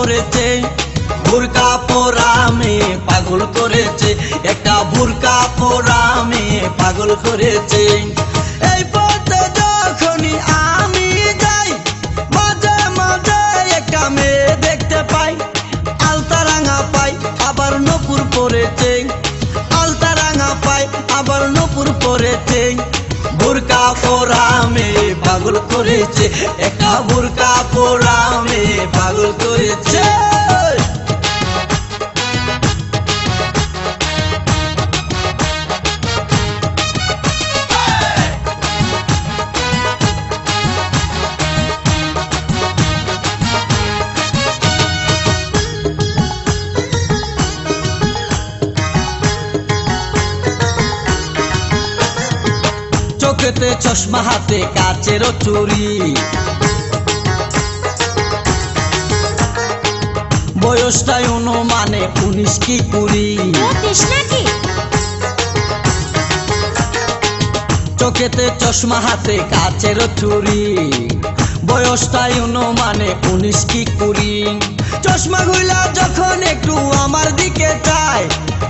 করেছে, বুরকা পরা মেয়ে পাগল করেছে, একটা বুরকা পরা মেয়ে পাগল করেছে। এই পথে যখনই আমি যাই মাঝে মাঝে একটা মেয়ে দেখতে পাই, আলতা রাঙা পাই আবার নূপুর পরেছে, আলতা রাঙা পাই আবার নূপুর পরেছে। বুরকা পরা মেয়ে পাগল করেছে, একটা বুরকা পরা মেয়ে পাগল করেছে। চোখেতে চশমা হাতে কাচের চুরি, বয়সটাই অনুমানে 19 কি 20। চোখেতে চশমা হাতে কাচের চুরি, বয়সটাই অনুমানে 19 কি 20। চশমা গুলা যখন একটু আমার দিকে চায়,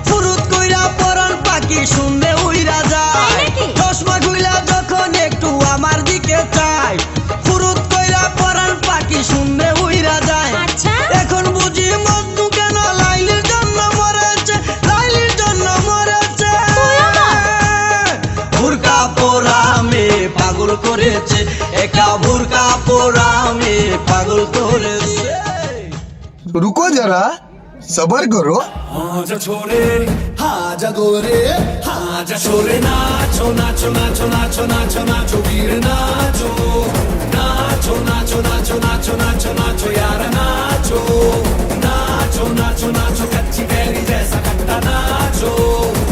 ফুরুত কইরা পরান পাখি শুনলে উইরা যায়। চশমা গুলা যখন একটু আমার দিকে চায়, ফুরুত কইরা পরান পাখি শুনলে উইরা যায়। এখন বুঝি মজনু কেন লাইলির জন্য মরেছে, লাইলির জন্য মরেছে। বুরকা পরা মেয়ে পাগল করেছে, একা বুরকা পরা মেয়ে পাগল করেছে। रुको जरा सबर करो। आजा छोरे आजा गोरे आजा छोरे नाचो नाचो नाचो नाचो नाचो नाचो वीर नाचो नाचो नाचो नाचो नाचो नाचो नाचो यार नाचो नाचो नाचो नाचो कच्ची कैरी जैसा